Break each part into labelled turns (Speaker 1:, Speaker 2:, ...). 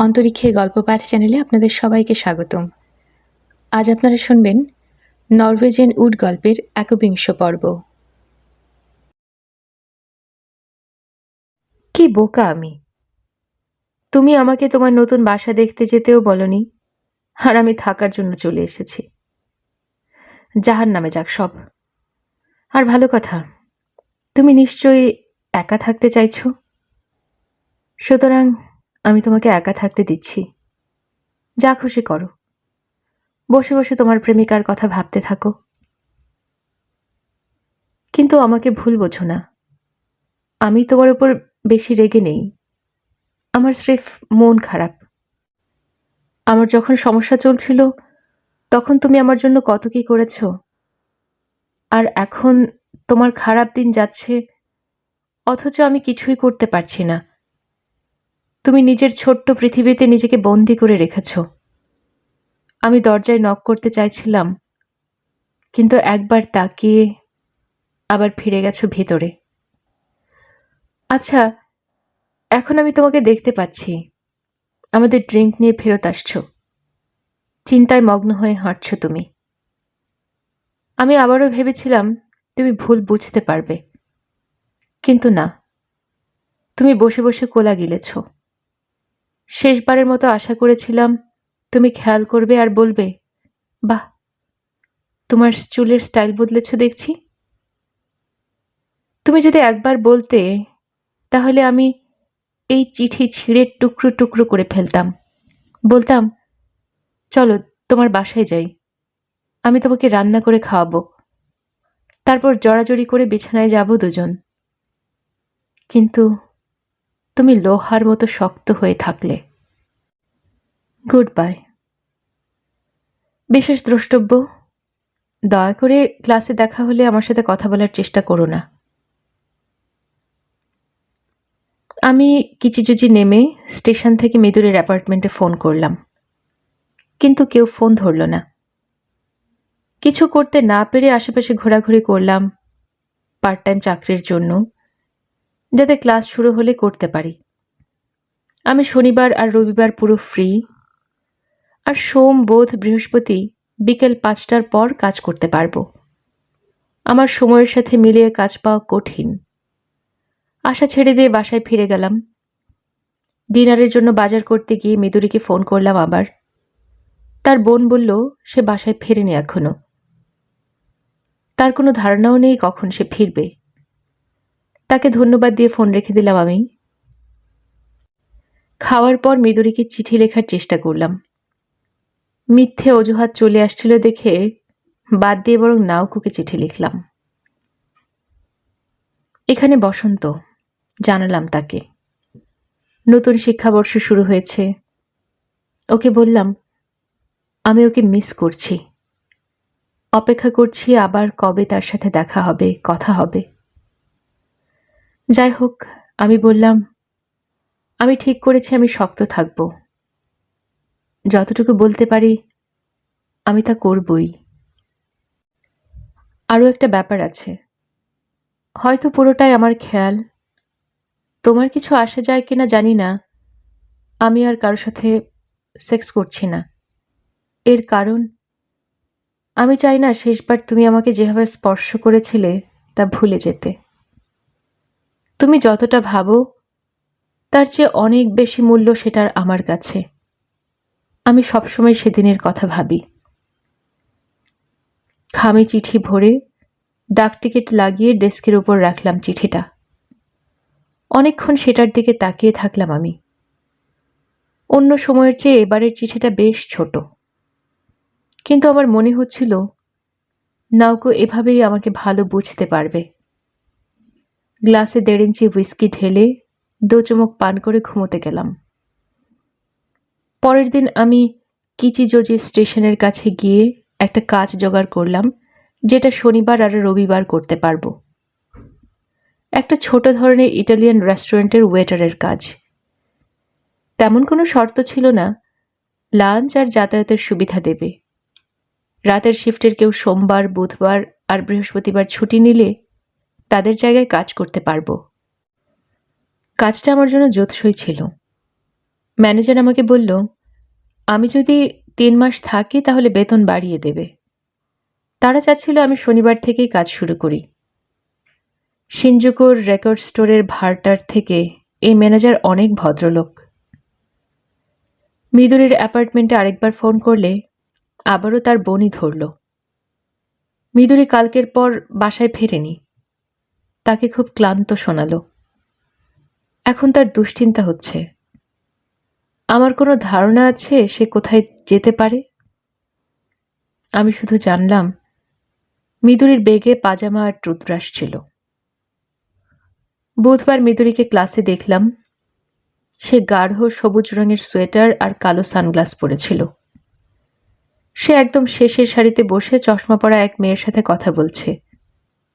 Speaker 1: অন্তরিক্ষের গল্প পাঠ চ্যানেলে আপনাদের সবাইকে স্বাগতম। আজ আপনারা শুনবেন নরওয়েজিয়ান উড গল্পের ১বিংশ পর্ব। কি বোকা আমি! তুমি আমাকে তোমার নতুন বাসা দেখতে যেতেও বলনি, আর আমি থাকার জন্য চলে এসেছি। জাহান্নামে যাক সব। আর ভালো কথা, তুমি নিশ্চয়ই একা থাকতে চাইছো, সুতরাং আমি তোমাকে একা থাকতে দিচ্ছি। যা খুশি করো, বসে বসে তোমার প্রেমিকার কথা ভাবতে থাকো। কিন্তু আমাকে ভুল বোঝো না, আমি তোমার উপর বেশি রেগে নেই। আমার স্রেফ মন খারাপ। আমার যখন সমস্যা চলছিল তখন তুমি আমার জন্য কত কি করেছ, আর এখন তোমার খারাপ দিন যাচ্ছে অথচ আমি কিছুই করতে পারছি না। তুমি নিজের ছোট্ট পৃথিবীতে নিজেকে বন্দি করে রেখেছ। আমি দরজায় নক করতে চাইছিলাম, কিন্তু একবার তাকিয়ে আবার ফিরে গেছো ভেতরে। আচ্ছা, এখন আমি তোমাকে দেখতে পাচ্ছি, আমাদের ড্রিঙ্ক নিয়ে ফেরত আসছো, চিন্তায় মগ্ন হয়ে হাঁটছো তুমি। আমি আবারও ভেবেছিলাম তুমি ভুল বুঝতে পারবে, কিন্তু না, তুমি বসে বসে কোলা গিলেছ। শেষবারের মতো আশা করেছিলাম তুমি খেয়াল করবে আর বলবে, বাহ, তোমার চুলের স্টাইল বদলেছ দেখছি। তুমি যদি একবার বলতে, তাহলে আমি এই চিঠি ছিঁড়ে টুকরো টুকরো করে ফেলতাম। বলতাম, চলো তোমার বাসায় যাই, আমি তোমাকে রান্না করে খাওয়াবো, তারপর জড়াজড়ি করে বিছানায় যাব দুজন। কিন্তু তুমি লোহার মতো শক্ত হয়ে থাকলে। Good bye. বিশেষ দ্রষ্টব্য, দয়া করে ক্লাসে দেখা হলে আমার সাথে কথা বলার চেষ্টা করো না। আমি কিচিজুচি নেমে স্টেশন থেকে মৃদুলের অ্যাপার্টমেন্টে ফোন করলাম, কিন্তু কেউ ফোন ধরল না। কিছু করতে না পেরে আশেপাশে ঘোরাঘুরি করলাম পার্ট টাইম চাকরির জন্য, যাতে ক্লাস শুরু হলে করতে পারি। আমি শনিবার আর রবিবার পুরো ফ্রি, আর সোম, বুধ, বৃহস্পতি বিকেল ৫টার পর কাজ করতে পারবো। আমার সময়ের সাথে মিলিয়ে কাজ পাওয়া কঠিন। আশা ছেড়ে দিয়ে বাসায় ফিরে গেলাম। ডিনারের জন্য বাজার করতে গিয়ে মেদুরিকে ফোন করলাম আবার। তার বোন বলল সে বাসায় ফেরেনি এখনো। তার কোনো ধারণাও নেই কখন সে ফিরবে। তাকে ধন্যবাদ দিয়ে ফোন রেখে দিলাম আমি। খাওয়ার পর মেদুরিকে চিঠি লেখার চেষ্টা করলাম। মিথ্যে অজুহাত চলে আসছিল দেখে বাদ দিয়ে বরং নাওকুকে চিঠি লিখলাম। এখানে বসন্ত, জানালাম তাকে। নতুন শিক্ষাবর্ষ শুরু হয়েছে। ওকে বললাম আমি ওকে মিস করছি, অপেক্ষা করছি আবার কবে তার সাথে দেখা হবে, কথা হবে। যাই হোক, আমি বললাম আমি ঠিক করেছি আমি শক্ত থাকব। যতটুকু বলতে পারি আমি তা করবই। আরও একটা ব্যাপার আছে, হয়তো পুরোটাই আমার খেয়াল, তোমার কিছু আসে যায় কিনা জানি না, আমি আর কারোর সাথে সেক্স করছি না। এর কারণ, আমি চাই না শেষবার তুমি আমাকে যেভাবে স্পর্শ করেছিলে তা ভুলে যেতে। তুমি যতটা ভাবো তার চেয়ে অনেক বেশি মূল্য সেটার আমার কাছে। আমি সবসময় সেদিনের কথা ভাবি। খামে চিঠি ভরে ডাক টিকিট লাগিয়ে ডেস্কের উপর রাখলাম চিঠিটা। অনেকক্ষণ সেটার দিকে তাকিয়ে থাকলাম আমি। অন্য সময়ের চেয়ে এবারের চিঠিটা বেশ ছোট, কিন্তু আমার মনে হচ্ছিল নাওকো এভাবেই আমাকে ভালো বুঝতে পারবে। গ্লাসে 1.5 ইঞ্চি হুইস্কি ঢেলে 2 চুমুক পান করে ঘুমোতে গেলাম। পরের দিন আমি কিচিজোজি স্টেশনের কাছে গিয়ে একটা কাজ জোগাড় করলাম, যেটা শনিবার আর রবিবার করতে পারবো। একটা ছোট ধরনের ইটালিয়ান রেস্টুরেন্টের ওয়েটারের কাজ। তেমন কোনো শর্ত ছিল না, লাঞ্চ আর যাতায়াতের সুবিধা দেবে। রাতের শিফটের কেউ সোমবার, বুধবার আর বৃহস্পতিবার ছুটি নিলে তাদের জায়গায় কাজ করতে পারবো। কাজটা আমার জন্য জোৎসই ছিল। ম্যানেজার আমাকে বলল, আমি যদি ৩ মাস থাকি তাহলে বেতন বাড়িয়ে দেবে। তারা চাচ্ছিল আমি শনিবার থেকেই কাজ শুরু করি। শিনজুকুর রেকর্ড স্টোরের ভাড়টার থেকে এই ম্যানেজার অনেক ভদ্রলোক। মিদুরির অ্যাপার্টমেন্টে আরেকবার ফোন করলে আবারও তার বোনই ধরল। মিদুরি কালকের পর বাসায় ফেরেনি। তাকে খুব ক্লান্ত শোনালো। এখন তার দুশ্চিন্তা হচ্ছে। আমার কোনো ধারণা আছে সে কোথায় যেতে পারে? আমি শুধু জানলাম মিদুরির ব্যাগে পাজামা আর টুথব্রাশ ছিল। বুধবার মিদুরিকে ক্লাসে দেখলাম। সে গাঢ় সবুজ রঙের সোয়েটার আর কালো সানগ্লাস পরেছিল। সে একদম শেষের সারিতে বসে চশমা পরা এক মেয়ের সাথে কথা বলছে,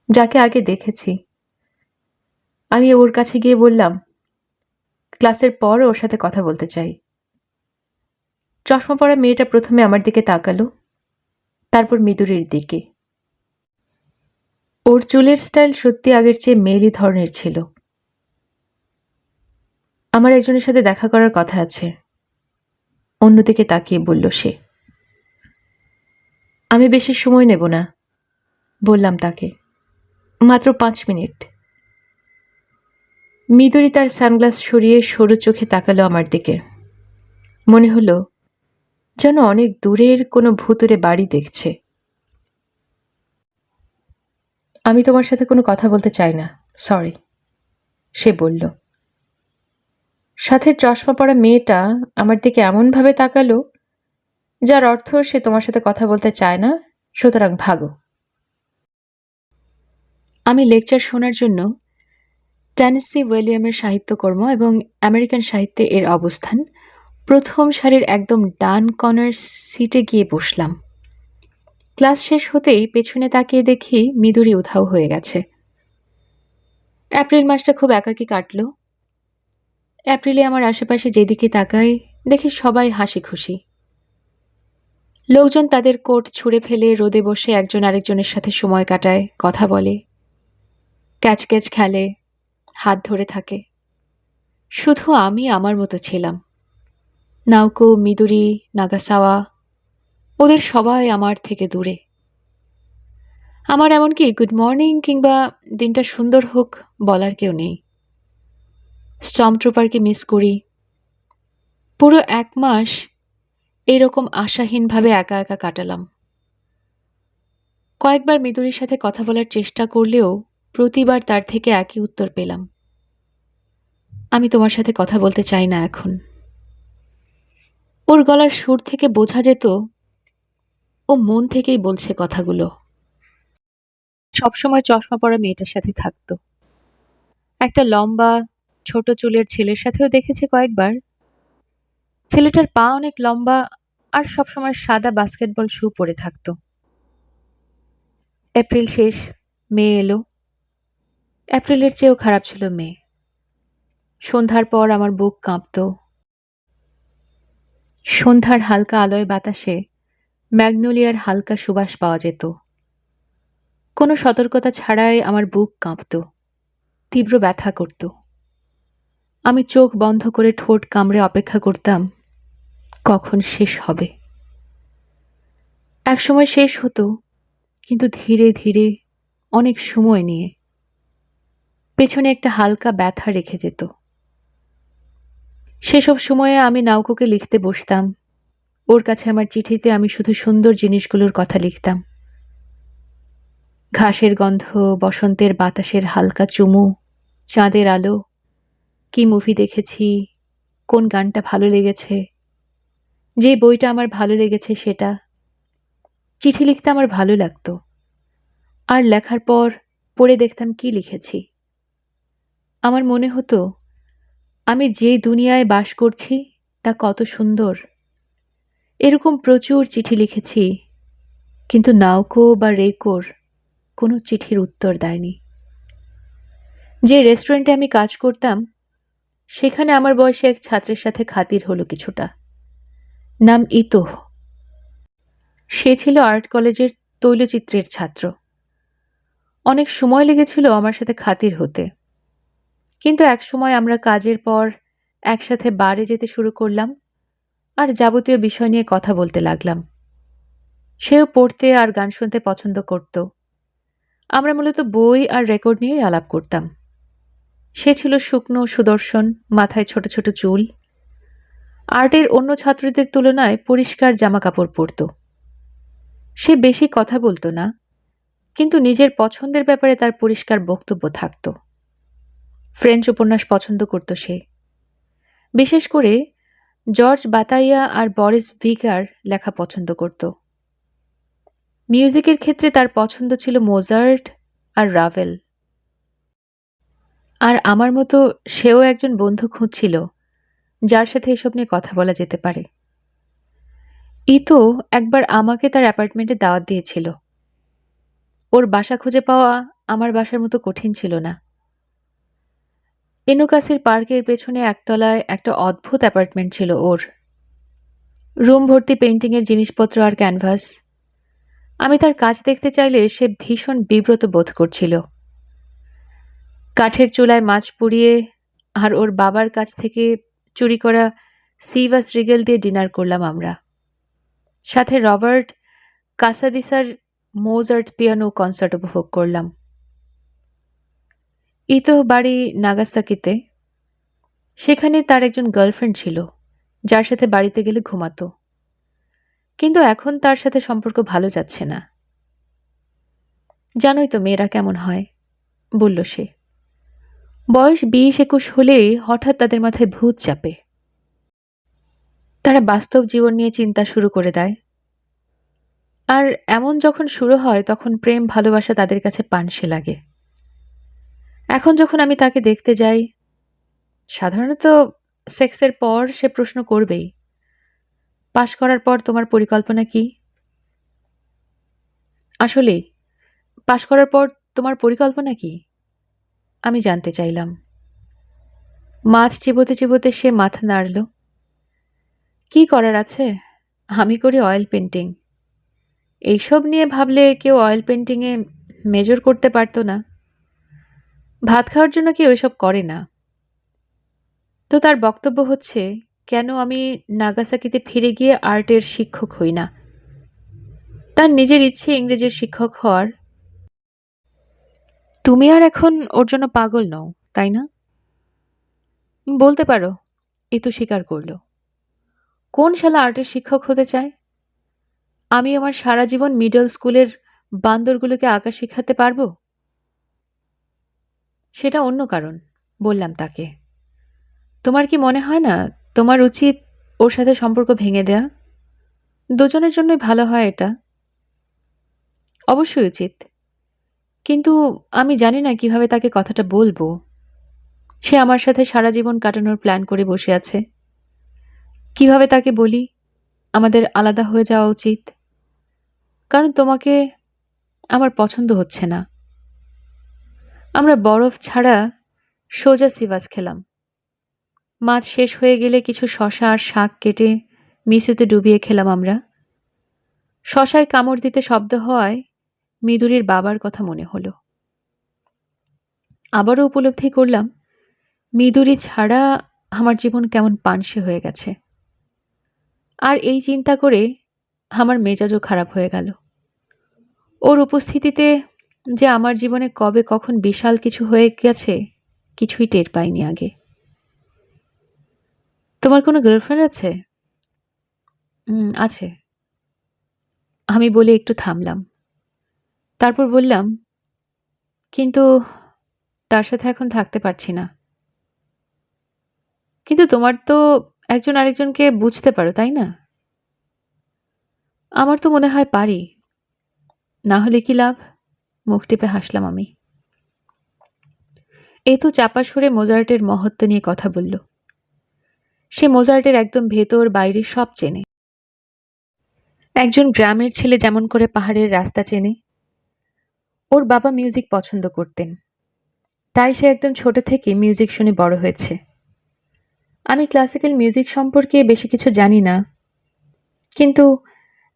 Speaker 1: যাকে আগে দেখেছি। আমি ওর কাছে গিয়ে বললাম, ক্লাসের পর ওর সাথে কথা বলতে চাই। চশমা পরা মেয়েটা প্রথমে আমার দিকে তাকালো, তারপর মিদুরির দিকে। ওর চুলের স্টাইল সত্যি আগের চেয়ে মেয়েলি ধরনের ছিল। আমার একজনের সাথে দেখা করার কথা আছে, অন্যদিকে তাকিয়ে বলল সে। আমি বেশি সময় নেব না, বললাম তাকে, মাত্র 5 মিনিট। মিদুরি তার সানগ্লাস সরিয়ে সরু চোখে তাকালো আমার দিকে। মনে হলো যেন অনেক দূরের কোনো ভুতুড়ে বাড়ি দেখছে। আমি তোমার সাথে কোনো কথা বলতে চাই না, সরি, সে বলল। সাথে চশমা পরা মেয়েটা আমার দিকে এমনভাবে তাকালো যার অর্থ সে তোমার সাথে কথা বলতে চায় না, সুতরাং ভাগো। আমি লেকচার শোনার জন্য টেনেসি উইলিয়ামের সাহিত্যকর্ম এবং আমেরিকান সাহিত্যে এর অবস্থান প্রথম সারির একদম ডান কর্নার সিটে গিয়ে বসলাম। ক্লাস শেষ হতেই পেছনে তাকিয়ে দেখি মিদুরি উধাও হয়ে গেছে। এপ্রিল মাসটা খুব একাকী কাটল। এপ্রিলে আমার আশেপাশে যেদিকে তাকাই দেখি সবাই হাসি খুশি। লোকজন তাদের কোট ছুঁড়ে ফেলে রোদে বসে একজন আরেকজনের সাথে সময় কাটায়, কথা বলে, ক্যাচ ক্যাচ খেলে, হাত ধরে থাকে। শুধু আমি আমার মতো ছিলাম। নাওকো, মিদুরি, নাগাসাওয়া, ওদের সবাই আমার থেকে দূরে। আমার এমনকি গুড মর্নিং কিংবা দিনটা সুন্দর হোক বলার কেউ নেই। স্টর্ম ট্রুপারকে মিস করি। পুরো 1 মাস এরকম আশাহীনভাবে একা একা কাটালাম। কয়েকবার মিদুরির সাথে কথা বলার চেষ্টা করলেও প্রতিবার তার থেকে একই উত্তর পেলাম, আমি তোমার সাথে কথা বলতে চাই না এখন। ওর গলার সুর থেকে বোঝা যেত ও মন থেকেই বলছে কথাগুলো। সবসময় চশমা পরা মেয়েটার সাথে থাকতো। একটা লম্বা ছোট চুলের ছেলের সাথেও দেখেছে কয়েকবার। ছেলেটার পা অনেক লম্বা আর সবসময় সাদা বাস্কেটবল শু পরে থাকতো। এপ্রিল শেষ, মে এলো। এপ্রিলের চেয়েও খারাপ ছিল মে। সন্ধ্যার পর আমার বুক কাঁপতো। সন্ধ্যার হালকা আলোয় বাতাসে ম্যাগনোলিয়ার হালকা সুবাস পাওয়া যেত। কোনো সতর্কতা ছাড়াই আমার বুক কাঁপতো, তীব্র ব্যথা করত। আমি চোখ বন্ধ করে ঠোঁট কামড়ে অপেক্ষা করতাম কখন শেষ হবে। একসময় শেষ হতো, কিন্তু ধীরে ধীরে, অনেক সময় নিয়ে। পেছনে একটা হালকা ব্যথা রেখে যেত। সেসব সময়ে আমি নাওকোকে লিখতে বসতাম। ওর কাছে আমার চিঠিতে আমি শুধু সুন্দর জিনিসগুলোর কথা লিখতাম। ঘাসের গন্ধ, বসন্তের বাতাসের হালকা চুমু, চাঁদের আলো, কি মুভি দেখেছি, কোন গানটা ভালো লেগেছে, যে বইটা আমার ভালো লেগেছে সেটা। চিঠি লিখতে আমার ভালো লাগতো। আর লেখার পর পড়ে দেখতাম কি লিখেছি। আমার মনে হতো আমি যে দুনিয়ায় বাস করছি তা কত সুন্দর। এরকম প্রচুর চিঠি লিখেছি, কিন্তু নাওকো বা রেকোর কোনো চিঠির উত্তর দেয়নি। যে রেস্টুরেন্টে আমি কাজ করতাম সেখানে আমার বয়সে এক ছাত্রের সাথে খাতির হলো কিছুটা। নাম ইতোহ। সে ছিল আর্ট কলেজের তৈলচিত্রের ছাত্র। অনেক সময় লেগেছিল আমার সাথে খাতির হতে, কিন্তু এক সময় আমরা কাজের পর একসাথে বারে যেতে শুরু করলাম আর যাবতীয় বিষয় নিয়ে কথা বলতে লাগলাম। সেও পড়তে আর গান শুনতে পছন্দ করত। আমরা মূলত বই আর রেকর্ড নিয়েই আলাপ করতাম। সে ছিল শুকনো, সুদর্শন, মাথায় ছোট ছোট চুল। আর্টের অন্য ছাত্রদের তুলনায় পরিষ্কার জামাকাপড় পরত। সে বেশি কথা বলতো না, কিন্তু নিজের পছন্দের ব্যাপারে তার পরিষ্কার বক্তব্য থাকত। ফ্রেঞ্চ উপন্যাস পছন্দ করত সে। বিশেষ করে জর্জ বাতাইয়া আর বরিস ভিগার লেখা পছন্দ করত। মিউজিকের ক্ষেত্রে তার পছন্দ ছিল মোজার্ট আর রাভেল। আর আমার মতো সেও একজন বন্ধু খুঁজছিল যার সাথে এসব নিয়ে কথা বলা যেতে পারে। ইতো একবার আমাকে তার অ্যাপার্টমেন্টে দাওয়াত দিয়েছিল। ওর বাসা খুঁজে পাওয়া আমার বাসার মতো কঠিন ছিল না। এনুকাসির পার্কের পেছনে একতলায় একটা অদ্ভুত অ্যাপার্টমেন্ট ছিল ওর। রুম ভর্তি পেইন্টিংয়ের জিনিসপত্র আর ক্যানভাস। আমি তার কাজ দেখতে চাইলে সে ভীষণ বিব্রত বোধ করছিল। কাঠের চুলায় মাছ পুড়িয়ে আর ওর বাবার কাছ থেকে চুরি করা সিভাস রিগেল দিয়ে ডিনার করলাম আমরা। সাথে রবার্ট কাসাদিসার মোজার্ট পিয়ানো কনসার্ট উপভোগ করলাম। ইতো বাড়ি নাগাসাকিতে। সেখানে তার একজন গার্লফ্রেন্ড ছিল যার সাথে বাড়িতে গেলে ঘুমাতো, কিন্তু এখন তার সাথে সম্পর্ক ভালো যাচ্ছে না। জানোই তো মেয়েরা কেমন হয়, বলল সে। বয়স 20-21 হলেই হঠাৎ তাদের মাথায় ভূত চাপে। তারা বাস্তব জীবন নিয়ে চিন্তা শুরু করে দেয়। আর এমন যখন শুরু হয় তখন প্রেম ভালোবাসা তাদের কাছে পানসে লাগে। এখন যখন আমি তাকে দেখতে যাই, সাধারণত সেক্সের পর সে প্রশ্ন করবেই, পাশ করার পর তোমার পরিকল্পনা কি? আসলেই, পাশ করার পর তোমার পরিকল্পনা কি? আমি জানতে চাইলাম। মাছ চিবোতে চিবোতে সে মাথা নাড়ল। কি করার আছে, আমি করি অয়েল পেন্টিং। এইসব নিয়ে ভাবলে কেউ অয়েল পেন্টিংয়ে মেজর করতে পারতো না। ভাত খাওয়ার জন্য কেউ এসব করে না। তো তার বক্তব্য হচ্ছে, কেন আমি নাগাসাকিতে ফিরে গিয়ে আর্টের শিক্ষক হই না। তার নিজের ইচ্ছে ইংরেজির শিক্ষক হওয়ার। তুমি আর এখন ওর জন্য পাগল নও, তাই না? বলতে পারো, এ তো স্বীকার করল। কোন শালা আর্টের শিক্ষক হতে চায়? আমি আমার সারা জীবন মিডল স্কুলের বান্দরগুলোকে আঁকা শেখাতে পারবো? সেটা অন্য কারণ, বললাম তাকে। তোমার কি মনে হয় না তোমার উচিত ওর সাথে সম্পর্ক ভেঙে দেয়া? দুজনের জন্যই ভালো হয় এটা। অবশ্যই উচিত, কিন্তু আমি জানি না কিভাবে তাকে কথাটা বলবো। সে আমার সাথে সারা জীবন কাটানোর প্ল্যান করে বসে আছে। কিভাবে তাকে বলি আমাদের আলাদা হয়ে যাওয়া উচিত, কারণ তোমাকে আমার পছন্দ হচ্ছে না। আমরা বরফ ছাড়া সোজা সিভাস খেলাম। মাছ শেষ হয়ে গেলে কিছু শশা আর শাক কেটে মিসুতে ডুবিয়ে খেলাম আমরা। শশায় কামড় দিতে শব্দ হওয়ায় মিদুরির বাবার কথা মনে হলো। আবারও উপলব্ধি করলাম মিদুরি ছাড়া আমার জীবন কেমন পানসে হয়ে গেছে। আর এই চিন্তা করে আমার মেজাজও খারাপ হয়ে গেল। ওর উপস্থিতিতে যে আমার জীবনে কবে কখন বিশাল কিছু হয়ে গেছে কিছুই টের পাইনি আগে। তোমার কোনো গার্লফ্রেন্ড আছে? আছে, আমি বলে একটু থামলাম। তারপর বললাম, কিন্তু তার সাথে এখন থাকতে পারছি না। কিন্তু তোমার তো একজন আরেকজনকে বুঝতে পারো, তাই না? আমার তো মনে হয় পারি। না হলে কি লাভ? মুখ টিপে হাসলাম আমি। এই তো চাপা সুরে মোজার্টের মহত্ব নিয়ে কথা বলল। সে মোজার্টের একদম ভেতর বাইরে সব চেনে। একজন গ্রামের ছেলে যেমন করে পাহাড়ের রাস্তা চেনে। ওর বাবা মিউজিক পছন্দ করতেন, তাই সে একদম ছোট থেকে মিউজিক শুনে বড় হয়েছে। আমি ক্লাসিক্যাল মিউজিক সম্পর্কে বেশি কিছু জানি না, কিন্তু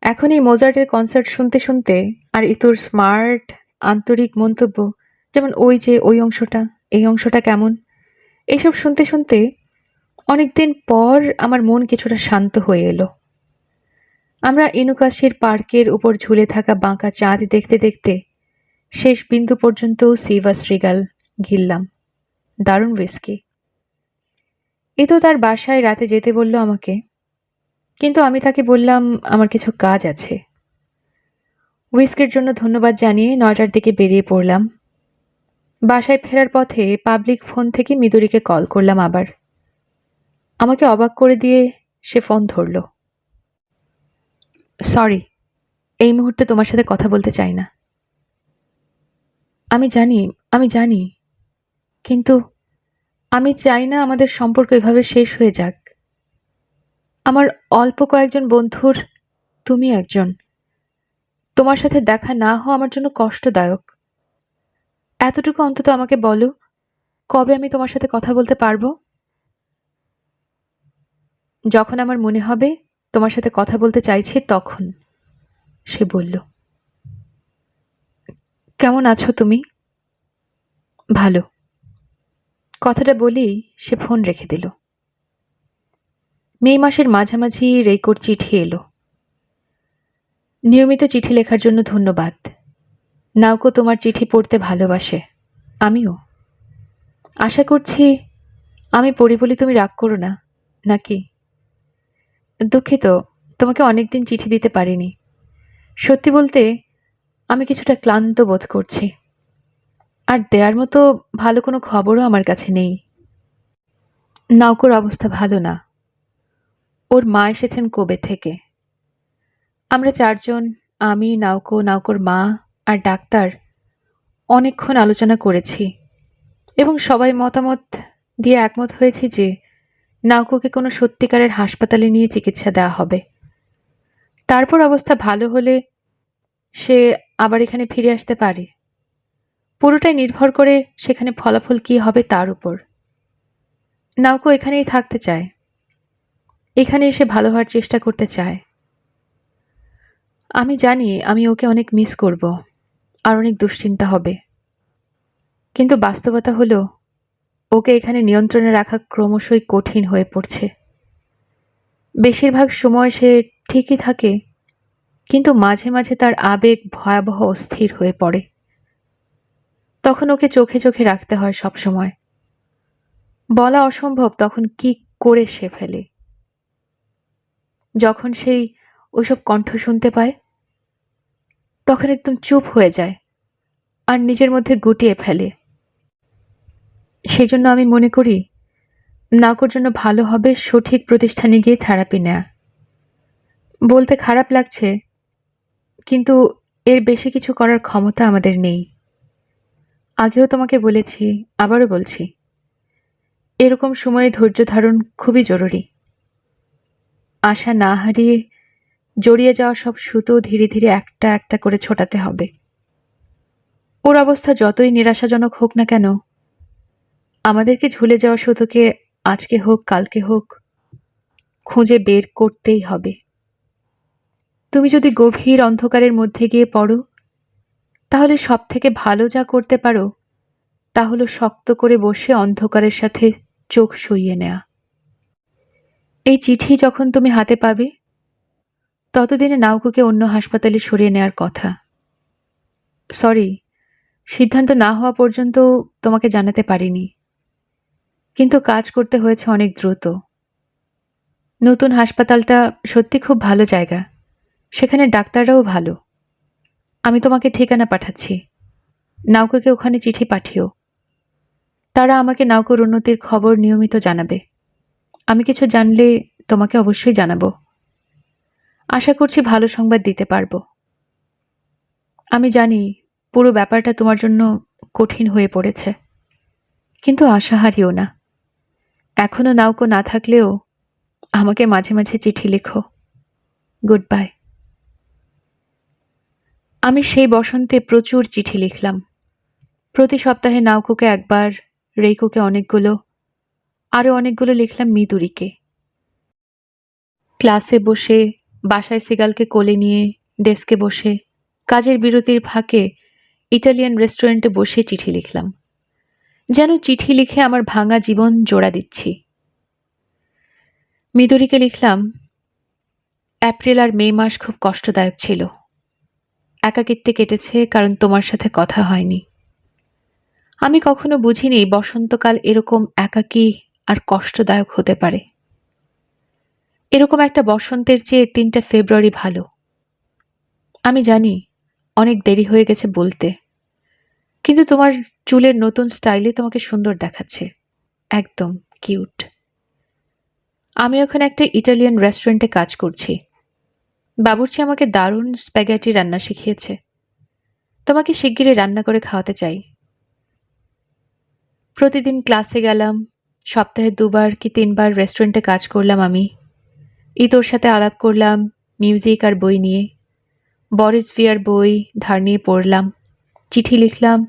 Speaker 1: এখন এই মোজার্টের কনসার্ট শুনতে শুনতে আর ইতোর স্মার্ট আন্তরিক মন্তব্য, যেমন ওই যে ওই অংশটা, এই অংশটা কেমন, এসব শুনতে শুনতে অনেকদিন পর আমার মন কিছুটা শান্ত হয়ে এলো। আমরা ইনুকাশির পার্কের উপর ঝুলে থাকা বাঁকা চাঁদ দেখতে দেখতে শেষ বিন্দু পর্যন্ত সিভাস রিগাল গিললাম। দারুণ হুইস্কি। এ তো তার বাসায় রাতে যেতে বলল আমাকে, কিন্তু আমি তাকে বললাম আমার কিছু কাজ আছে। হুইস্কির জন্য ধন্যবাদ জানিয়ে 9টার দিকে বেরিয়ে পড়লাম। বাসায় ফেরার পথে পাবলিক ফোন থেকে মিদুরিকে কল করলাম আবার। আমাকে অবাক করে দিয়ে সে ফোন ধরল। সরি, এই মুহূর্তে তোমার সাথে কথা বলতে চাই না। আমি জানি, কিন্তু আমি চাই না আমাদের সম্পর্ক এভাবে শেষ হয়ে যাক। আমার অল্প কয়েকজন বন্ধুর তুমি একজন। তোমার সাথে দেখা না হওয়া আমার জন্য কষ্টদায়ক। এতটুকু অন্তত আমাকে বলো, কবে আমি তোমার সাথে কথা বলতে পারবো? যখন আমার মনে হবে তোমার সাথে কথা বলতে চাইছি তখন, সে বলল। কেমন আছো তুমি? ভালো। কথাটা বলেই সে ফোন রেখে দিল। মে মাসের মাঝামাঝি রেইকোর চিঠি এলো। নিয়মিত চিঠি লেখার জন্য ধন্যবাদ। নাওকো তোমার চিঠি পড়তে ভালোবাসে, আমিও। আশা করছি আমি পড়ি বলে তুমি রাগ করো না, নাকি? দুঃখিত, তোমাকে অনেকদিন চিঠি দিতে পারিনি। সত্যি বলতে আমি কিছুটা ক্লান্ত বোধ করছি, আর দেওয়ার মতো ভালো কোনো খবরও আমার কাছে নেই। নাওকোর অবস্থা ভালো না। ওর মা এসেছেন কোবে থেকে। আমরা 4জন, আমি, নাওকো, নাওকোর মা আর ডাক্তার অনেকক্ষণ আলোচনা করেছি এবং সবাই মতামত দিয়ে একমত হয়েছি যে নাওকোকে কোনো সত্যিকারের হাসপাতালে নিয়ে চিকিৎসা দেওয়া হবে। তারপর অবস্থা ভালো হলে সে আবার এখানে ফিরে আসতে পারে। পুরোটাই নির্ভর করে সেখানে ফলাফল কী হবে তার উপর। নাওকো এখানেই থাকতে চায়, এখানে এসে ভালো হওয়ার চেষ্টা করতে চায়। আমি জানি আমি ওকে অনেক মিস করব আর অনেক দুশ্চিন্তা হবে, কিন্তু বাস্তবতা হলো ওকে এখানে নিয়ন্ত্রণে রাখা ক্রমশই কঠিন হয়ে পড়ছে। বেশিরভাগ সময় সে ঠিকই থাকে, কিন্তু মাঝে মাঝে তার আবেগ ভয়াবহ অস্থির হয়ে পড়ে। তখন ওকে চোখে চোখে রাখতে হয় সব সময়। বলা অসম্ভব তখন কি করে সে ফেলে। যখন সেই ওইসব কণ্ঠ শুনতে পায় তখন একদম চুপ হয়ে যায় আর নিজের মধ্যে গুটিয়ে ফেলে। সেজন্য আমি মনে করি নাওকোর জন্য ভালো হবে সঠিক প্রতিষ্ঠানে গিয়ে থেরাপি নেয়া। বলতে খারাপ লাগছে, কিন্তু এর বেশি কিছু করার ক্ষমতা আমাদের নেই। আগেও তোমাকে বলেছি, আবারও বলছি, এরকম সময়ে ধৈর্য ধারণ খুবই জরুরি। আশা না হারিয়ে জড়িয়ে যাওয়া সব সুতো ধীরে ধীরে একটা একটা করে ছোটাতে হবে। ওর অবস্থা যতই নিরাশাজনক হোক না কেন, আমাদেরকে ঝুলে যাওয়া সুতোকে আজকে হোক কালকে হোক খুঁজে বের করতেই হবে। তুমি যদি গভীর অন্ধকারের মধ্যে গিয়ে পড়ো, তাহলে সব থেকে ভালো যা করতে পারো তা হলো শক্ত করে বসে অন্ধকারের সাথে চোখ সইয়ে নেয়া। এই চিঠি যখন তুমি হাতে পাবে ততদিনে নাওকোকে অন্য হাসপাতালে সরিয়ে নেয়ার কথা। সরি, সিদ্ধান্ত না হওয়া পর্যন্ত তোমাকে জানাতে পারিনি, কিন্তু কাজ করতে হয়েছে অনেক দ্রুত। নতুন হাসপাতালটা সত্যি খুব ভালো জায়গা, সেখানে ডাক্তাররাও ভালো। আমি তোমাকে ঠিকানা পাঠাচ্ছি, নাওকোকে ওখানে চিঠি পাঠিও। তারা আমাকে নাওকোর উন্নতির খবর নিয়মিত জানাবে। আমি কিছু জানলে তোমাকে অবশ্যই জানাবো। আশা করছি ভালো সংবাদ দিতে পারবো। আমি জানি পুরো ব্যাপারটা তোমার জন্য কঠিন হয়ে পড়েছে, কিন্তু আশা হারিও না। এখনো নাওকো না থাকলেও আমাকে মাঝে মাঝে চিঠি লেখো। Good bye. আমি সেই বসন্তে প্রচুর চিঠি লিখলাম। প্রতি সপ্তাহে নাওকোকে একবার, রেইকোকে অনেকগুলো, আরও অনেকগুলো লিখলাম মিদুরিকে। ক্লাসে বসে, বাসায় সিগালকে কোলে নিয়ে, ডেস্কে বসে, কাজের বিরতির ফাঁকে ইটালিয়ান রেস্টুরেন্টে বসে চিঠি লিখলাম। যেন চিঠি লিখে আমার ভাঙা জীবন জোড়া দিচ্ছি। মিদুরিকে লিখলাম, এপ্রিল আর মে মাস খুব কষ্টদায়ক ছিল। একাকিত্বে কেটেছে, কারণ তোমার সাথে কথা হয়নি। আমি কখনো বুঝিনি বসন্তকাল এরকম একাকী আর কষ্টদায়ক হতে পারে। এরকম একটা বসন্তের চেয়ে 3 ফেব্রুয়ারি ভালো। আমি জানি অনেক দেরি হয়ে গেছে বলতে, কিন্তু তোমার চুলের নতুন স্টাইলে তোমাকে সুন্দর দেখাচ্ছে, একদম কিউট। আমি ওখানে একটা ইটালিয়ান রেস্টুরেন্টে কাজ করছি। বাবুর্চি আমাকে দারুণ স্প্যাগেটি রান্না শিখিয়েছে। তোমাকে শিগগিরই রান্না করে খাওয়াতে চাই। প্রতিদিন ক্লাসে গেলাম, সপ্তাহে 2বার কি 3বার রেস্টুরেন্টে কাজ করলাম আমি। তোর সাথে আলাপ করলাম মিউজিক আর বই নিয়ে। বরিস ভিয়ার বই ধার নিয়ে পড়লাম, চিঠি লিখলাম,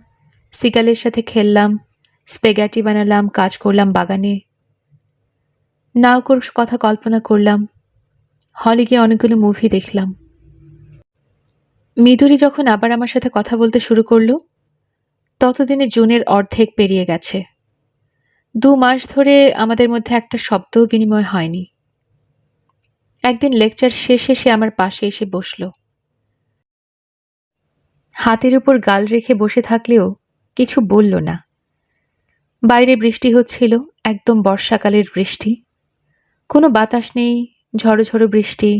Speaker 1: সিগালের সাথে খেললাম, স্পেগ্যাটি বানালাম, কাজ করলাম বাগানে। নাউকোর কথা কল্পনা করলাম, হলে গিয়ে অনেকগুলো মুভি দেখলাম। মিদুরি যখন আবার আমার সাথে কথা বলতে শুরু করলো, ততদিনে জুনের অর্ধেক পেরিয়ে গেছে। 2 মাস ধরে আমাদের মধ্যে একটা শব্দও বিনিময় হয়নি। একদিন লেকচার শেষে সে আমার পাশে এসে বসল। হাতের উপর গাল রেখে বসে থাকলেও কিছু বলল না। বাইরে বৃষ্টি হচ্ছিল, একদম বর্ষাকালের বৃষ্টি। কোনো বাতাস নেই, ঝড়ো ঝড়ো বৃষ্টি,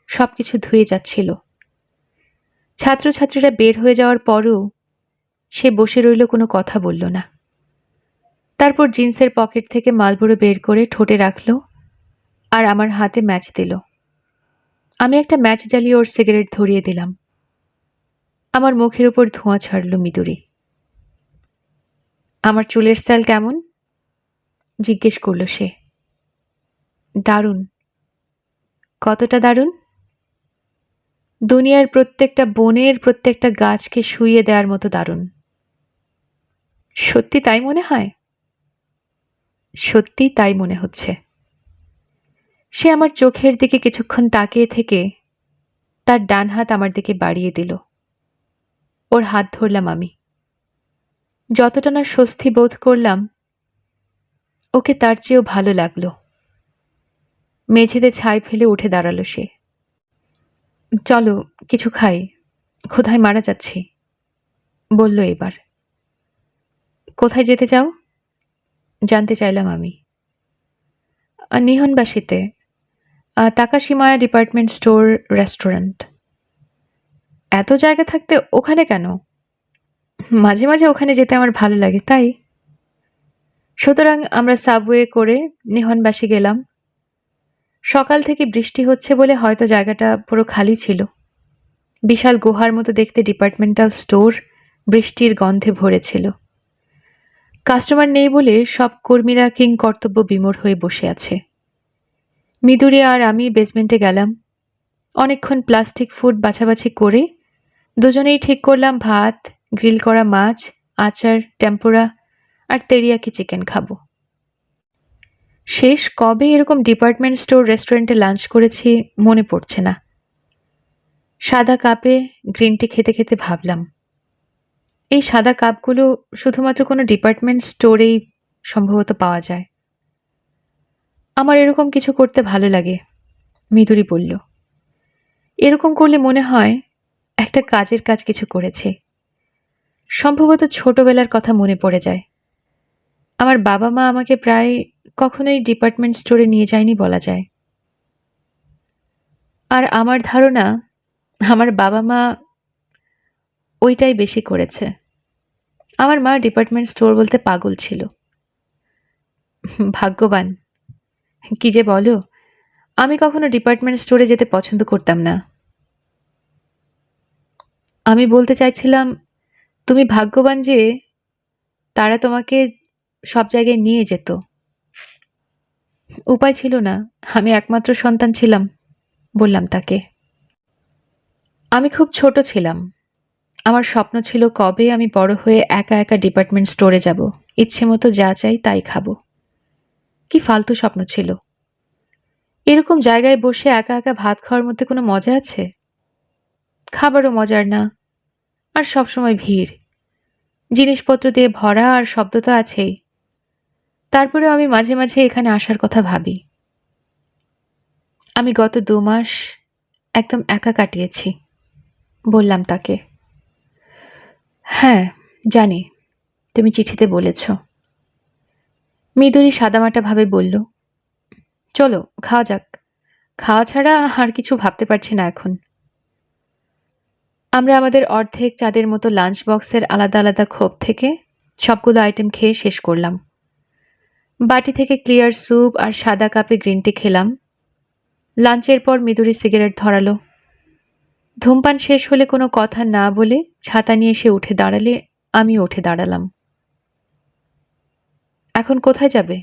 Speaker 1: সবকিছু ধুয়ে যাচ্ছিল। ছাত্রছাত্রীরা বের হয়ে যাওয়ার পরও সে বসে রইল, কোনো কথা বলল না। তারপর জিন্সের পকেট থেকে মালবুড়ো বের করে ঠোঁটে রাখল আর আমার হাতে ম্যাচ দিল। আমি একটা ম্যাচ জ্বালিয়ে ওর সিগারেট ধরিয়ে দিলাম। আমার মুখের উপর ধোঁয়া ছাড়ল মিদুরি। আমার চুলের স্টাইল কেমন জিজ্ঞেস করল সে। দারুণ। কতটা দারুণ? দুনিয়ার প্রত্যেকটা বনের প্রত্যেকটা গাছকে শুইয়ে দেওয়ার মতো দারুণ। সত্যি তাই মনে হয়? সত্যি তাই মনে হচ্ছে। সে আমার চোখের দিকে কিছুক্ষণ তাকিয়ে থেকে তার ডান হাত আমার দিকে বাড়িয়ে দিল। ওর হাত ধরলাম আমি। যতটা না স্বস্তি বোধ করলাম, ওকে তার চেয়েও ভালো লাগলো। মেঝেতে ছাই ফেলে উঠে দাঁড়ালো সে। চলো কিছু খাই, ক্ষুধায় মারা যাচ্ছি, বলল এবার। কোথায় যেতে চাও জানতে চাইলাম আমি। নিহনবাসীতে, তাকাশিমায়া ডিপার্টমেন্ট স্টোর রেস্টুরেন্ট। এত জায়গা থাকতে ওখানে কেন? মাঝে মাঝে ওখানে যেতে আমার ভালো লাগে তাই। সুতরাং আমরা সাবওয়ে করে নিহনবাসী গেলাম। সকাল থেকে বৃষ্টি হচ্ছে বলে হয়তো জায়গাটা পুরো খালি ছিল। বিশাল গুহার মতো দেখতে ডিপার্টমেন্টাল স্টোর বৃষ্টির গন্ধে ভরেছিল। কাস্টমার নেই বলে সব কর্মীরা কিং কর্তব্য বিমূঢ় হয়ে বসে আছে। মিদুরি আর আমি বেসমেন্টে গেলাম। অনেকক্ষণ প্লাস্টিক ফুড বাছাবাছি করে দুজনেই ঠিক করলাম ভাত, গ্রিল করা মাছ, আচার, টেম্পুরা আর তেরিয়াকি চিকেন খাবো। শেষ কবে এরকম ডিপার্টমেন্ট স্টোর রেস্টুরেন্টে লাঞ্চ করেছি মনে পড়ছে না। সাদা কাপে গ্রিন টি খেতে খেতে ভাবলাম, এই সাদা কাপগুলো শুধুমাত্র কোনো ডিপার্টমেন্ট স্টোরেই সম্ভবত পাওয়া যায়। আমার এরকম কিছু করতে ভালো লাগে, মিদুরি বলল। এরকম করলে মনে হয় একটা কাজের কাজ কিছু করেছে। সম্ভবত ছোটবেলার কথা মনে পড়ে যায়। আমার বাবা মা আমাকে প্রায় কখনোই ডিপার্টমেন্ট স্টোরে নিয়ে যায়নি বলা যায়। আর আমার ধারণা আমার বাবা মা ওইটাই বেশি করেছে। আমার মা ডিপার্টমেন্ট স্টোর বলতে পাগল ছিল। ভাগ্যবান কি যে বলো, আমি কখনো ডিপার্টমেন্ট স্টোরে যেতে পছন্দ করতাম না। আমি বলতে চাইছিলাম, তুমি ভাগ্যবান যে তারা তোমাকে সব জায়গায় নিয়ে যেত। উপায় ছিল না, আমি একমাত্র সন্তান ছিলাম, বললাম তাকে। আমি খুব ছোট ছিলাম। আমার স্বপ্ন ছিল কবে আমি বড় হয়ে একা একা ডিপার্টমেন্ট স্টোরে যাব, ইচ্ছে মতো যা চাই তাই খাবো। কি ফালতু স্বপ্ন ছিল। এরকম জায়গায় বসে একা একা ভাত খাওয়ার মধ্যে কোনো মজা আছে? খাবারও মজার না, আর সবসময় ভিড়, জিনিসপত্র দিয়ে ভরা, আর শব্দ তো আছেই। তারপরে আমি মাঝে মাঝে এখানে আসার কথা ভাবি। আমি গত 2 মাস একদম একা কাটিয়েছি, বললাম তাকে। হ্যাঁ, জানি, তুমি চিঠিতে বলেছ। মৃদুরী সাদামাটাভাবে বলল, চলো খাওয়া যাক। খাওয়া ছাড়া আর কিছু ভাবতে পারছি না এখন। আমরা আমাদের অর্ধেক চাঁদের মতো লাঞ্চ বক্সের আলাদা আলাদা খোপ থেকে সবগুলো আইটেম খেয়ে শেষ করলাম। বাটি থেকে ক্লিয়ার স্যুপ আর সাদা কাপে গ্রিন টি খেলাম। লাঞ্চের পর মৃদুরী সিগারেট ধরালো। ধূমপান শেষ হলে কোনো কথা না বলে ছাতা নিয়ে সে উঠে দাঁড়ালে আমিও উঠে দাঁড়ালাম। এখন কোথায় যাবে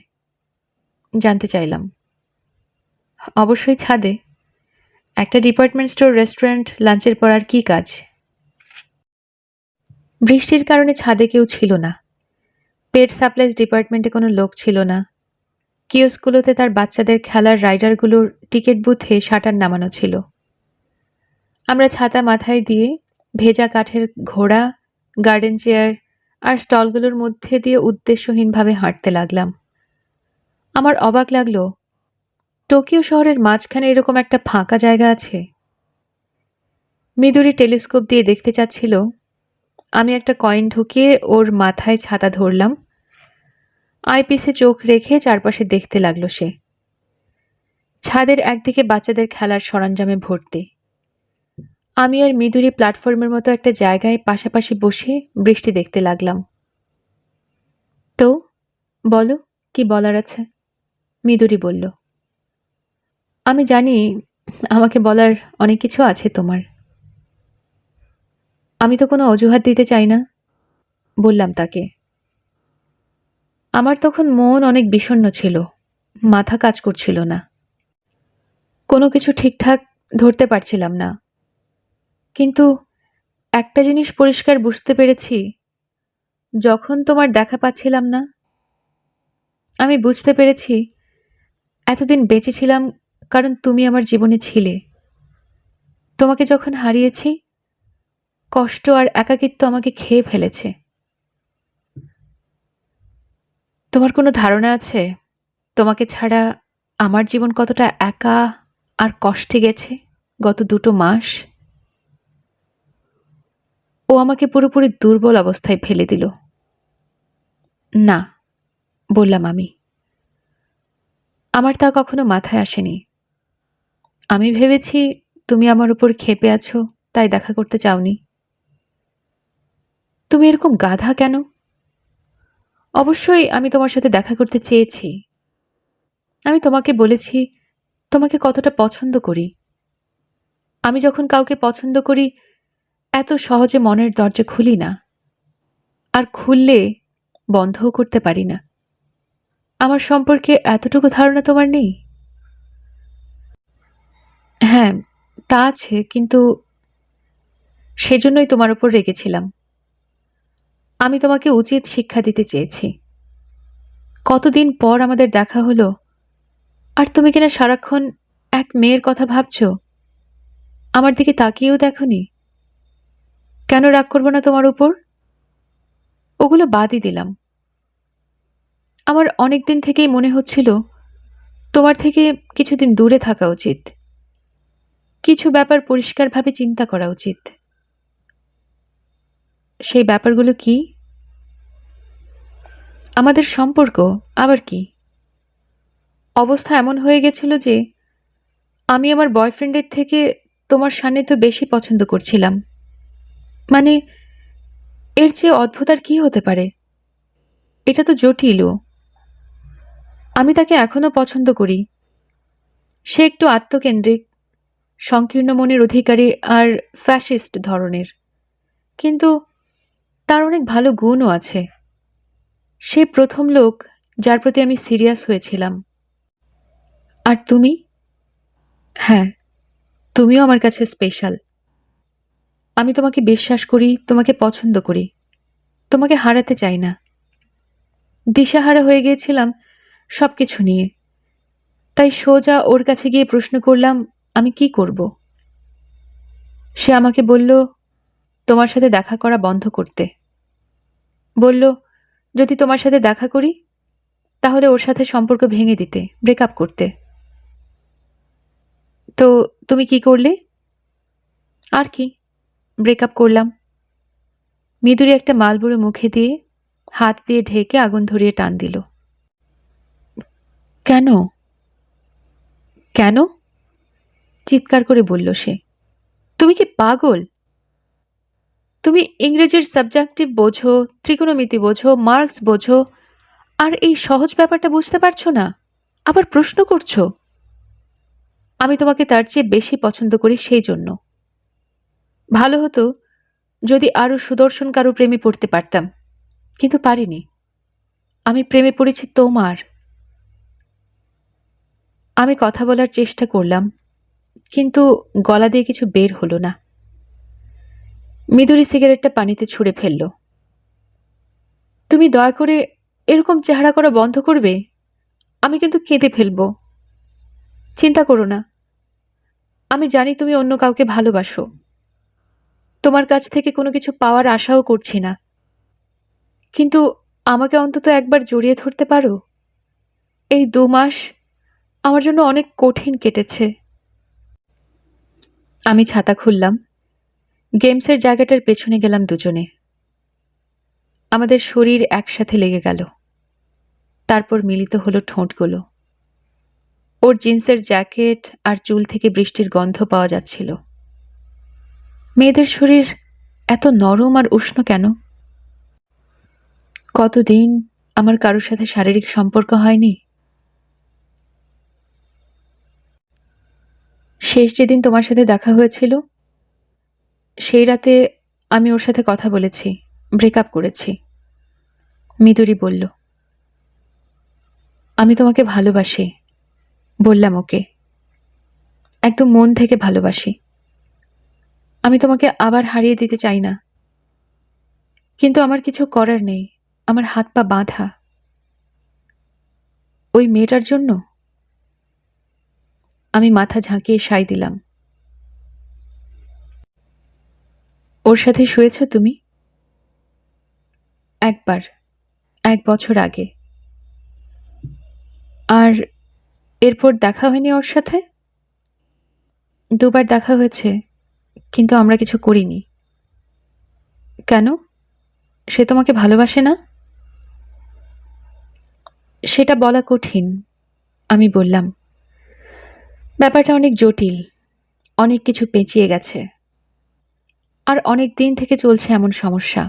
Speaker 1: জানতে চাইলাম। অবশ্যই ছাদে। একটা ডিপার্টমেন্ট স্টোর রেস্টুরেন্ট লাঞ্চের পর আর কি কাজ? বৃষ্টির কারণে ছাদে কেউ ছিল না। পেট সাপ্লাইজ ডিপার্টমেন্টে কোনো লোক ছিল না। কিওস্কগুলোতে তার বাচ্চাদের খেলার রাইডারগুলোর টিকিট বুথে শাটার নামানো ছিল। আমরা ছাতা মাথায় দিয়ে ভেজা কাঠের ঘোড়া, গার্ডেন চেয়ার আর স্টলগুলোর মধ্যে দিয়ে উদ্দেশ্যহীনভাবে হাঁটতে লাগলাম। আমার অবাক লাগলো, টোকিও শহরের মাঝখানে এরকম একটা ফাঁকা জায়গা আছে। মৃদুরী টেলিস্কোপ দিয়ে দেখতে চাচ্ছিল। আমি একটা কয়েন ঢুকিয়ে ওর মাথায় ছাতা ধরলাম। আইপিসে চোখ রেখে চারপাশে দেখতে লাগলো সে। ছাদের একদিকে বাচ্চাদের খেলার সরঞ্জামে ভর্তি। আমি আর মৃদুরী প্ল্যাটফর্মের মতো একটা জায়গায় পাশাপাশি বসে বৃষ্টি দেখতে লাগলাম। তো বলো, কি বলার আছে? মৃদুরী বলল। আমি জানি আমাকে বলার অনেক কিছু আছে তোমার। আমি তো কোনো অজুহাত দিতে চাই না, বললাম তাকে। আমার তখন মন অনেক বিষণ্ণ ছিল, মাথা কাজ করছিল না, কোনো কিছু ঠিকঠাক ধরতে পারছিলাম না। কিন্তু একটা জিনিস পরিষ্কার বুঝতে পেরেছি, যখন তোমার দেখা পাচ্ছিলাম না, আমি বুঝতে পেরেছি এতদিন বেঁচে ছিলাম কারণ তুমি আমার জীবনে ছিলে। তোমাকে যখন হারিয়েছি, কষ্ট আর একাকিত্ব আমাকে খেয়ে ফেলেছে। তোমার কোনো ধারণা আছে তোমাকে ছাড়া আমার জীবন কতটা একা আর কষ্টে গেছে গত 2 মাস? ও আমাকে পুরোপুরি দুর্বল অবস্থায় ফেলে দিল। না, বললাম আমি। আমার তা কখনো মাথায় আসেনি। আমি ভেবেছি তুমি আমার উপর ক্ষেপে আছো, তাই দেখা করতে চাওনি। তুমি এরকম গাধা কেন? অবশ্যই আমি তোমার সাথে দেখা করতে চেয়েছি। আমি তোমাকে বলেছি তোমাকে কতটা পছন্দ করি। আমি যখন কাউকে পছন্দ করি এত সহজে মনের দরজা খুলি না, আর খুললে বন্ধও করতে পারি না। আমার সম্পর্কে এতটুকু ধারণা তোমার নেই? হ্যাঁ, তা আছে, কিন্তু সেজন্যই তোমার উপর রেগেছিলাম। আমি তোমাকে উচিত শিক্ষা দিতে চেয়েছি। কতদিন পর আমাদের দেখা হলো, আর তুমি কিনা সারাক্ষণ এক মেয়ের কথা ভাবছো। আমার দিকে তাকিয়েও দেখোনি। কেন রাগ করবো না তোমার উপর? ওগুলো বাদই দিলাম। আমার অনেক দিন থেকেই মনে হচ্ছিল তোমার থেকে কিছুদিন দূরে থাকা উচিত। কিছু ব্যাপার পরিষ্কারভাবে চিন্তা করা উচিত। সেই ব্যাপারগুলো কি? আমাদের সম্পর্ক আবার কি? অবস্থা এমন হয়ে গেছিল যে আমি আমার বয়ফ্রেন্ডের থেকে তোমার সান্নিধ্য বেশি পছন্দ করছিলাম। মানে, এর চেয়ে অদ্ভুত আর কি হতে পারে? এটা তো জটিলও। আমি তাকে এখনো পছন্দ করি। সে একটু আত্মকেন্দ্রিক, সংকীর্ণ মনের অধিকারী আর ফ্যাসিস্ট ধরনের, কিন্তু তার অনেক ভালো গুণও আছে। সে প্রথম লোক যার প্রতি আমি সিরিয়াস হয়েছিলাম। আর তুমি? হ্যাঁ, তুমিও আমার কাছে স্পেশাল। আমি তোমাকে বিশ্বাস করি, তোমাকে পছন্দ করি, তোমাকে হারাতে চাই না। দিশাহারা হয়ে গিয়েছিলাম সবকিছু নিয়ে, তাই সোজা ওর কাছে গিয়ে প্রশ্ন করলাম আমি কি করব। সে আমাকে বলল তোমার সাথে দেখা করা বন্ধ করতে। বলল যদি তোমার সাথে দেখা করি তাহলে ওর সাথে সম্পর্ক ভেঙে দিতে, ব্রেকআপ করতে। তো তুমি কি করলে? আর কি, ব্রেকআপ করলাম। মৃদুরী একটা মালবুড়ো মুখে দিয়ে হাত দিয়ে ঢেকে আগুন ধরিয়ে টান দিল। কেন? কেন? চিৎকার করে বলল সে। তুমি কি পাগল? তুমি ইংরেজির সাবজেক্টিভ বোঝো, ত্রিকোণমিতি বোঝো, মার্কস বোঝো, আর এই সহজ ব্যাপারটা বুঝতে পারছো না, আবার প্রশ্ন করছো? আমি তোমাকে তার চেয়ে বেশি পছন্দ করি, সেই জন্য। ভালো হতো যদি আরো সুদর্শন কারো প্রেমে পড়তে পারতাম, কিন্তু পারিনি। আমি প্রেমে পড়েছি তোমার। আমি কথা বলার চেষ্টা করলাম, কিন্তু গলা দিয়ে কিছু বের হলো না। মৃদুরী সিগারেটটা পানিতে ছুঁড়ে ফেলল। তুমি দয়া করে এরকম চেহারা করা বন্ধ করবে? আমি কিন্তু কেঁদে ফেলব। চিন্তা করো না, আমি জানি তুমি অন্য কাউকে ভালোবাসো। তোমার কাছ থেকে কোনো কিছু পাওয়ার আশাও করছি না, কিন্তু আমাকে অন্তত একবার জড়িয়ে ধরতে পারো? এই 2 মাস আমার জন্য অনেক কঠিন কেটেছে। আমি ছাতা খুললাম, গেমসের জায়গাটার পেছনে গেলাম দুজনে। আমাদের শরীর একসাথে লেগে গেল, তারপর মিলিত হলো ঠোঁটগুলো। ওর জিন্সের জ্যাকেট আর চুল থেকে বৃষ্টির গন্ধ পাওয়া যাচ্ছিল। মেয়েদের শরীর এত নরম আর উষ্ণ কেন? কতদিন আমার কারোর সাথে শারীরিক সম্পর্ক হয়নি। শেষ যেদিন তোমার সাথে দেখা হয়েছিল, সেই রাতে আমি ওর সাথে কথা বলেছি, ব্রেকআপ করেছি। মৃদুরী বলল। আমি তোমাকে ভালোবাসি, বললাম ওকে। একদম মন থেকে ভালোবাসি। আমি তোমাকে আবার হারিয়ে দিতে চাই না, কিন্তু আমার কিছু করার নেই, আমার হাত পা বাঁধা। ওই মেয়েটার জন্য। আমি মাথা ঝাঁকিয়ে সায় দিলাম। ওর সাথে শুয়েছ তুমি? একবার, 1 বছর আগে। আর এরপর দেখা হয়নি ওর সাথে? 2 বার দেখা হয়েছে, কিন্তু আমরা কিছু করিনি। কেন? সে তোমাকে ভালোবাসে না? সেটা বলা কঠিন, আমি বললাম। ব্যাপারটা অনেক জটিল, অনেক কিছু পেঁচিয়ে গেছে, আর অনেক দিন থেকে চলছে এমন সমস্যা।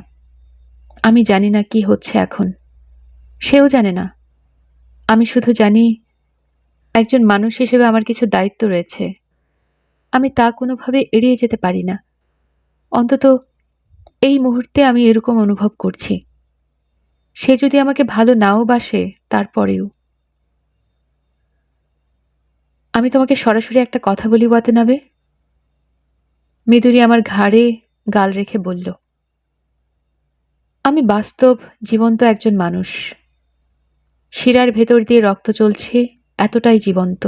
Speaker 1: আমি জানি না কি হচ্ছে এখন, সেও জানে না। আমি শুধু জানি একজন মানুষ হিসেবে আমার কিছু দায়িত্ব রয়েছে, আমি তা কোনোভাবে এড়িয়ে যেতে পারি না। অন্তত এই মুহূর্তে আমি এরকম অনুভব করছি। সে যদি আমাকে ভালো নাও বাসে, তারপরেও। আমি তোমাকে সরাসরি একটা কথা বলি ওয়াতেনাবে। মৃদুরী আমার ঘাড়ে গাল রেখে বলল। আমি বাস্তব জীবন্ত একজন মানুষ, শিরার ভেতর দিয়ে রক্ত চলছে, এতটাই জীবন্ত।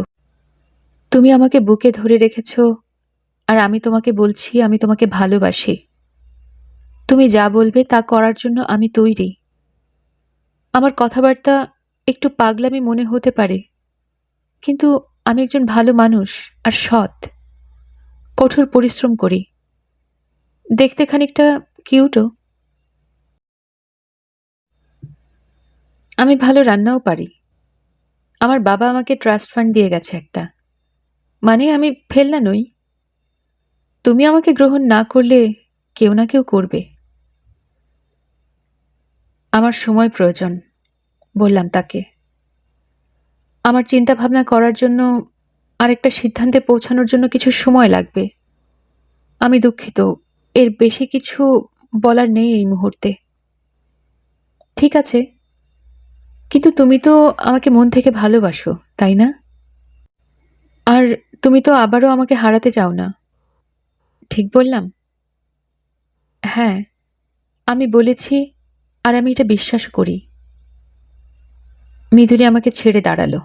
Speaker 1: তুমি আমাকে বুকে ধরে রেখেছ, আর আমি তোমাকে বলছি আমি তোমাকে ভালোবাসি। তুমি যা বলবে তা করার জন্য আমি তৈরি। আমার কথাবার্তা একটু পাগলামি মনে হতে পারে, কিন্তু আমি একজন ভালো মানুষ আর সৎ। কঠোর পরিশ্রম করি, দেখতে খানিকটা কিউটও। আমি ভালো রান্নাও পারি। আমার বাবা আমাকে ট্রাস্ট ফান্ড দিয়ে গেছে একটা, মানে আমি ফেলনা নই। তুমি আমাকে গ্রহণ না করলে কেউ না কেউ করবে। আমার সময় প্রয়োজন, বললাম তাকে। আমার চিন্তা ভাবনা করার জন্য, আরেকটা সিদ্ধান্তে পৌঁছানোর জন্য কিছু সময় লাগবে। আমি দুঃখিত, এর বেশি কিছু বলার নেই এই মুহূর্তে। ঠিক আছে, কিন্তু তুমি তো আমাকে মন থেকে ভালোবাসো, তাই না? আর তুমি তো আবারও আমাকে হারাতে চাও না, ঠিক বললাম? হ্যাঁ, আমি বলেছি, আর আমি এটা বিশ্বাস করি। মৃদুরী আমাকে ছেড়ে দাঁড়ালো,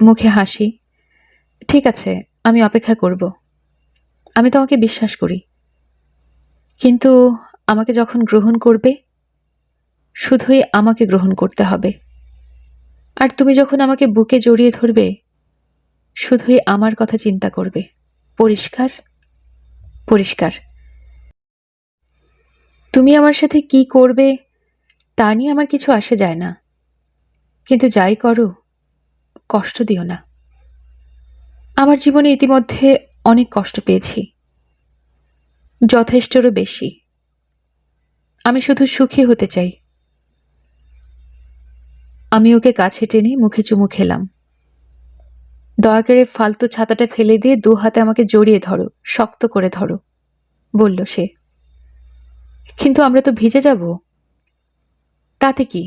Speaker 1: মুখে হাসি। ঠিক আছে, আমি অপেক্ষা করব। আমি তোমাকে বিশ্বাস করি, কিন্তু আমাকে যখন গ্রহণ করবে, শুধুই আমাকে গ্রহণ করতে হবে। আর তুমি যখন আমাকে বুকে জড়িয়ে ধরবে, শুধুই আমার কথা চিন্তা করবে। পরিষ্কার? পরিষ্কার। তুমি আমার সাথে কি করবে তা নিয়ে আমার কিছু আসে যায় না, কিন্তু যাই করো কষ্ট দিও না। আমার জীবনে ইতিমধ্যে অনেক কষ্ট পেয়েছি, যথেষ্টরও বেশি। আমি শুধু সুখী হতে চাই। আমি ওকে কাছে টেনে মুখে চুমু খেলাম। দয়া করে ফালতু ছাতাটা ফেলে দিয়ে দু হাতে আমাকে জড়িয়ে ধরো, শক্ত করে ধরো, বলল সে। কিন্তু আমরা তো ভিজে যাব। তাতে কি?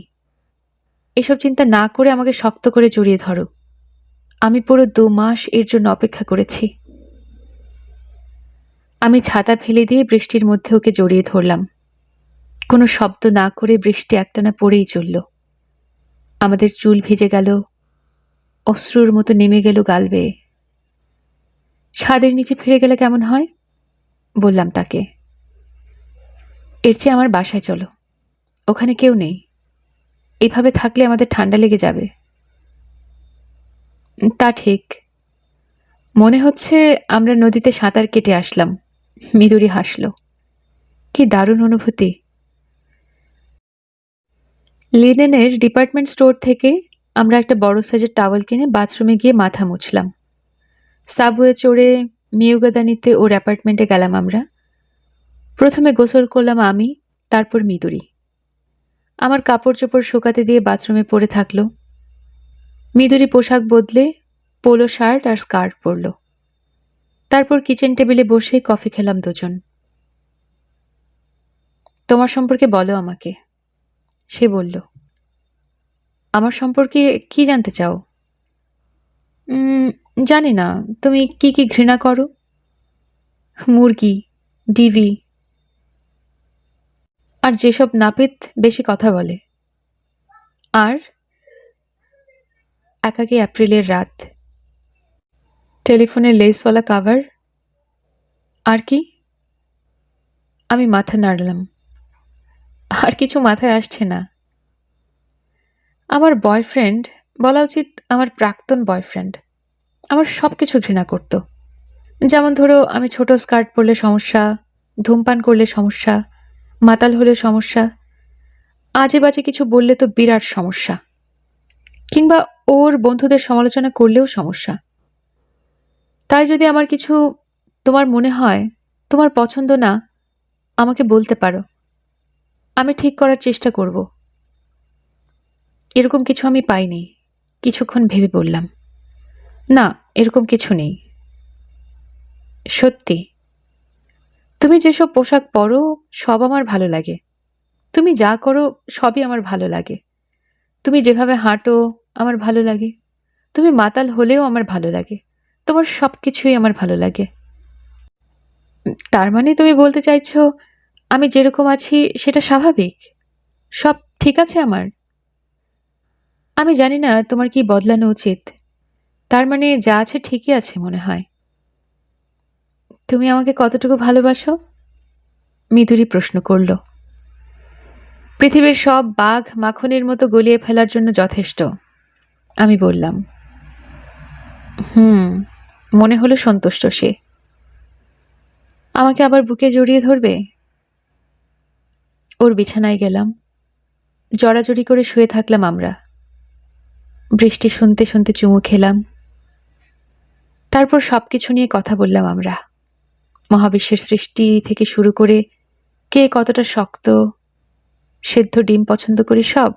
Speaker 1: এসব চিন্তা না করে আমাকে শক্ত করে জড়িয়ে ধরো। আমি পুরো 2 মাস এর জন্য অপেক্ষা করেছি। আমি ছাতা ফেলে দিয়ে বৃষ্টির মধ্যে ওকে জড়িয়ে ধরলাম। কোনো শব্দ না করে বৃষ্টি একটানা পড়েই চলল। আমাদের চুল ভিজে গেল, অশ্রুর মতো নেমে গেল গাল বেয়ে। ছাদের নিচে ফিরে গেলে কেমন হয়? বললাম তাকে। এর চেয়ে আমার বাসায় চলো, ওখানে কেউ নেই। এভাবে থাকলে আমাদের ঠান্ডা লেগে যাবে। তা ঠিক। মনে হচ্ছে আমরা নদীতে সাঁতার কেটে আসলাম। মিদুরি হাসল। কি দারুণ অনুভূতি। লিনেনের ডিপার্টমেন্ট স্টোর থেকে আমরা একটা বড় সাইজের টাওয়েল কিনে বাথরুমে গিয়ে মাথা মুছলাম। সাবওয়ে চড়ে মিউগাদানিতে ওর অ্যাপার্টমেন্টে গেলাম আমরা। প্রথমে গোসল করলাম আমি, তারপর মিদুরি। আমার কাপড় চোপড় শুকাতে দিয়ে বাথরুমে পড়ে থাকলো। মিদুরি পোশাক বদলে পোলো শার্ট আর স্কার্ট পরল। তারপর কিচেন টেবিলে বসে কফি খেলাম দুজন। তোমার সম্পর্কে বলো আমাকে, সে বলল। আমার সম্পর্কে কি জানতে চাও? জানি না, তুমি কি কি ঘৃণা করো? মুরগি, ডিভি, আর যেসব নাপিত বেশি কথা বলে। আর একাকী এপ্রিলের রাত, টেলিফোনের লেসওয়ালা কাভার। আর কি? আমি মাথা নাড়লাম। আর কিছু মাথায় আসছে না। আমার বয়ফ্রেন্ড, বলা উচিত আমার প্রাক্তন বয়ফ্রেন্ড, আমার সবকিছু ঘৃণা করত। যেমন ধরো, আমি ছোট স্কার্ট পরলে সমস্যা, ধূমপান করলে সমস্যা, মাতাল হলে সমস্যা, আজে বাজে কিছু বললে তো বিরাট সমস্যা, কিংবা ওর বন্ধুদের সমালোচনা করলেও সমস্যা। তাই যদি আমার কিছু তোমার মনে হয়, তোমার পছন্দ না, আমাকে বলতে পারো, আমি ঠিক করার চেষ্টা করব। এরকম কিছু আমি পাইনি। কিছুক্ষণ ভেবে বললাম, না, এরকম কিছু নেই। সত্যি। তুমি যেসব পোশাক পরো সব আমার ভালো লাগে। তুমি যা করো সবই আমার ভালো লাগে। তুমি যেভাবে হাঁটো আমার ভালো লাগে। তুমি মাতাল হলেও আমার ভালো লাগে। তোমার সবকিছুই আমার ভালো লাগে। তার মানে তুমি বলতে চাইছো আমি যেরকম আছি সেটা স্বাভাবিক, সব ঠিক আছে আমার? আমি জানি না তোমার কি বদলানো উচিত। তার মানে যা আছে ঠিকই আছে মনে হয়। তুমি আমাকে কতটুকু ভালোবাসো? মিদুরি প্রশ্ন করল। পৃথিবীর সব বাঘ মাখনের মতো গলিয়ে ফেলার জন্য যথেষ্ট, আমি বললাম। মনে হলো সন্তুষ্ট সে। আমাকে আবার বুকে জড়িয়ে ধরবে? ওর বিছানায় গেলাম। জড়াজড়ি করে শুয়ে থাকলাম আমরা। বৃষ্টি শুনতে শুনতে চুমু খেলাম। তারপর সবকিছু নিয়ে কথা বললাম আমরা। মহাবিশ্বের সৃষ্টি থেকে শুরু করে কে কতটা শক্ত, সেদ্ধ ডিম পছন্দ করি সব।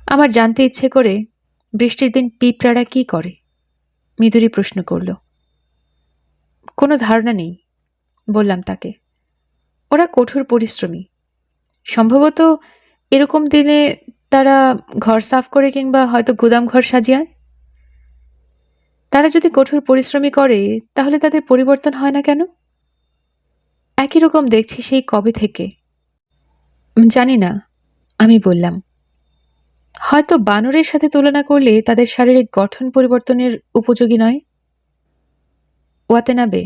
Speaker 1: আমার জানতে ইচ্ছে করে বৃষ্টির দিন পিঁপড়ারা কি করে। মিদুরি প্রশ্ন করল। কোনো ধারণা নেই, বললাম তাকে। ওরা কঠোর পরিশ্রমী। সম্ভবত এরকম দিনে তারা ঘর সাফ করে কিংবা হয়তো গুদাম ঘর সাজিয়ে। তারা যদি কঠোর পরিশ্রমী করে তাহলে তাদের পরিবর্তন হয় না কেন? একই রকম দেখছি সেই কবে থেকে। জানি না, আমি বললাম। হয়তো বানরের সাথে তুলনা করলে তাদের শারীরিক গঠন পরিবর্তনের উপযোগী নয়। ওয়াতেনাবে,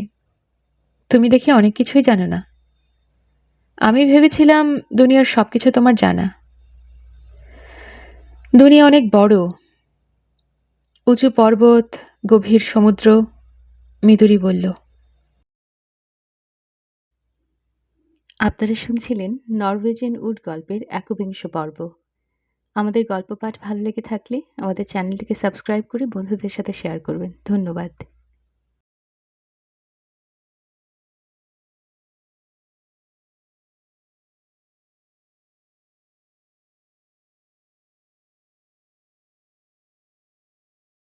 Speaker 1: তুমি দেখি অনেক কিছুই জানো না। আমি ভেবেছিলাম দুনিয়ার সবকিছু তোমার জানা। দুনিয়া অনেক বড়। উঁচু পর্বত, গভীর সমুদ্র, মিদুরি বলল। আপনারা শুনছিলেন নরওয়েজিয়ান উড গল্পের ১বিংশ পর্ব। আমাদের গল্প পাঠ ভালো লেগে থাকলে আমাদের চ্যানেলটিকে সাবস্ক্রাইব করে বন্ধুদের সাথে শেয়ার করবেন। ধন্যবাদ।